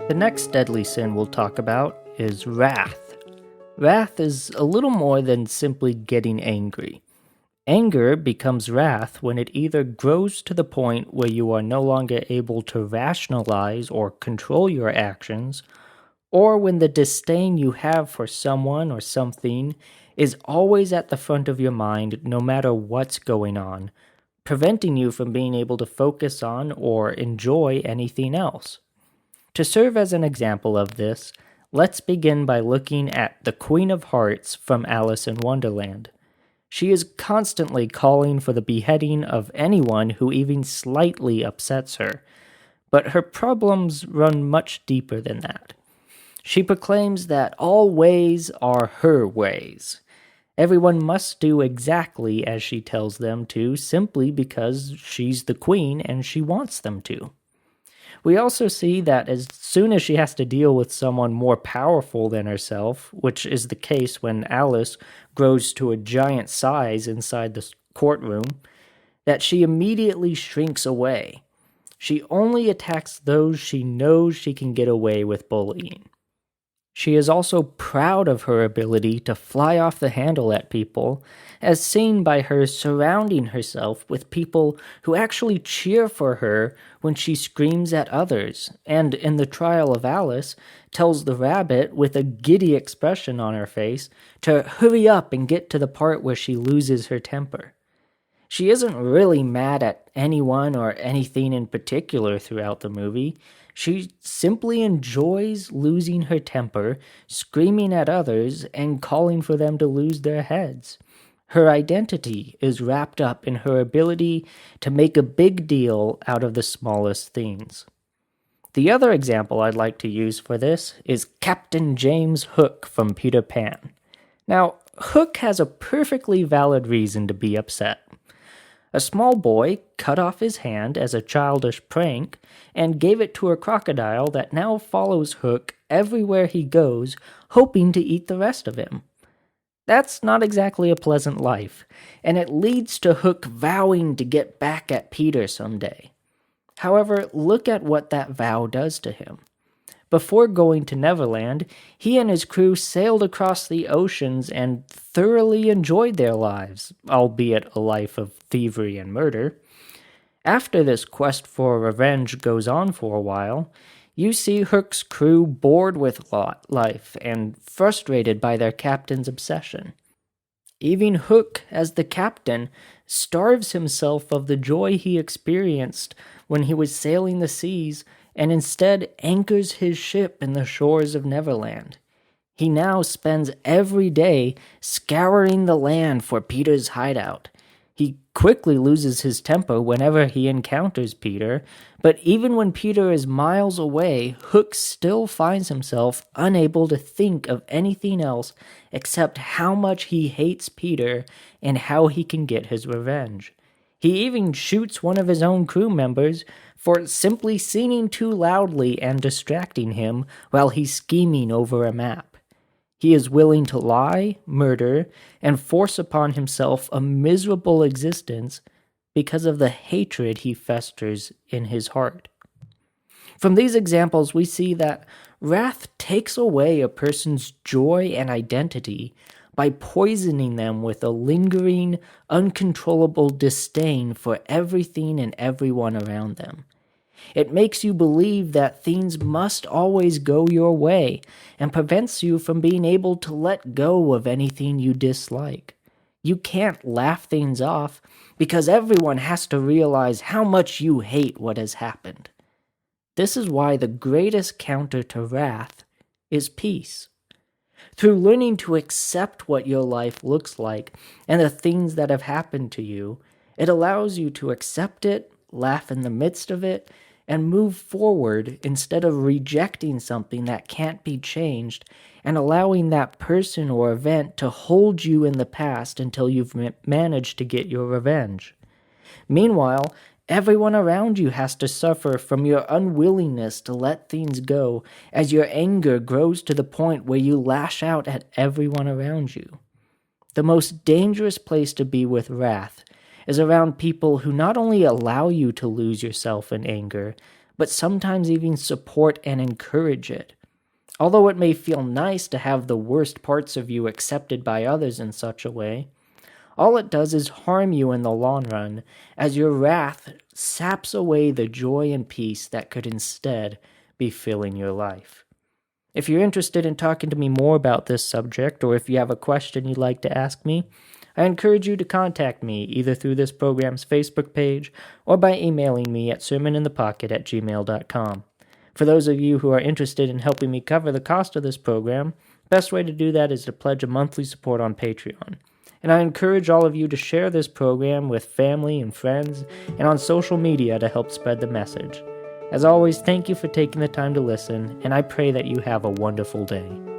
The next deadly sin we'll talk about is wrath. Wrath is a little more than simply getting angry. Anger becomes wrath when it either grows to the point where you are no longer able to rationalize or control your actions, or when the disdain you have for someone or something is always at the front of your mind no matter what's going on, preventing you from being able to focus on or enjoy anything else. To serve as an example of this, let's begin by looking at the Queen of Hearts from Alice in Wonderland. She is constantly calling for the beheading of anyone who even slightly upsets her, but her problems run much deeper than that. She proclaims that all ways are her ways. Everyone must do exactly as she tells them to simply because she's the queen and she wants them to. We also see that as soon as she has to deal with someone more powerful than herself, which is the case when Alice grows to a giant size inside the courtroom, that she immediately shrinks away. She only attacks those she knows she can get away with bullying. She is also proud of her ability to fly off the handle at people, as seen by her surrounding herself with people who actually cheer for her when she screams at others, and in the trial of Alice, tells the rabbit with a giddy expression on her face to hurry up and get to the part where she loses her temper. She isn't really mad at anyone or anything in particular throughout the movie. She simply enjoys losing her temper, screaming at others, and calling for them to lose their heads. Her identity is wrapped up in her ability to make a big deal out of the smallest things. The other example I'd like to use for this is Captain James Hook from Peter Pan. Now, Hook has a perfectly valid reason to be upset. A small boy cut off his hand as a childish prank and gave it to a crocodile that now follows Hook everywhere he goes, hoping to eat the rest of him. That's not exactly a pleasant life, and it leads to Hook vowing to get back at Peter someday. However, look at what that vow does to him. Before going to Neverland, he and his crew sailed across the oceans and thoroughly enjoyed their lives, albeit a life of thievery and murder. After this quest for revenge goes on for a while, you see Hook's crew bored with life and frustrated by their captain's obsession. Even Hook, as the captain, starves himself of the joy he experienced when he was sailing the seas and instead anchors his ship in the shores of Neverland. He now spends every day scouring the land for Peter's hideout. He quickly loses his temper whenever he encounters Peter, but even when Peter is miles away, Hook still finds himself unable to think of anything else except how much he hates Peter and how he can get his revenge. He even shoots one of his own crew members for simply singing too loudly and distracting him while he's scheming over a map. He is willing to lie, murder, and force upon himself a miserable existence because of the hatred he festers in his heart. From these examples, we see that wrath takes away a person's joy and identity by poisoning them with a lingering, uncontrollable disdain for everything and everyone around them. It makes you believe that things must always go your way and prevents you from being able to let go of anything you dislike. You can't laugh things off because everyone has to realize how much you hate what has happened. This is why the greatest counter to wrath is peace. Through learning to accept what your life looks like and the things that have happened to you, it allows you to accept it, laugh in the midst of it, and move forward instead of rejecting something that can't be changed and allowing that person or event to hold you in the past until you've managed to get your revenge. Meanwhile, everyone around you has to suffer from your unwillingness to let things go as your anger grows to the point where you lash out at everyone around you. The most dangerous place to be with wrath is around people who not only allow you to lose yourself in anger, but sometimes even support and encourage it. Although it may feel nice to have the worst parts of you accepted by others in such a way, all it does is harm you in the long run, as your wrath saps away the joy and peace that could instead be filling your life. If you're interested in talking to me more about this subject, or if you have a question you'd like to ask me, I encourage you to contact me either through this program's Facebook page or by emailing me at sermoninthepocket@gmail.com. For those of you who are interested in helping me cover the cost of this program, the best way to do that is to pledge a monthly support on Patreon. And I encourage all of you to share this program with family and friends and on social media to help spread the message. As always, thank you for taking the time to listen, and I pray that you have a wonderful day.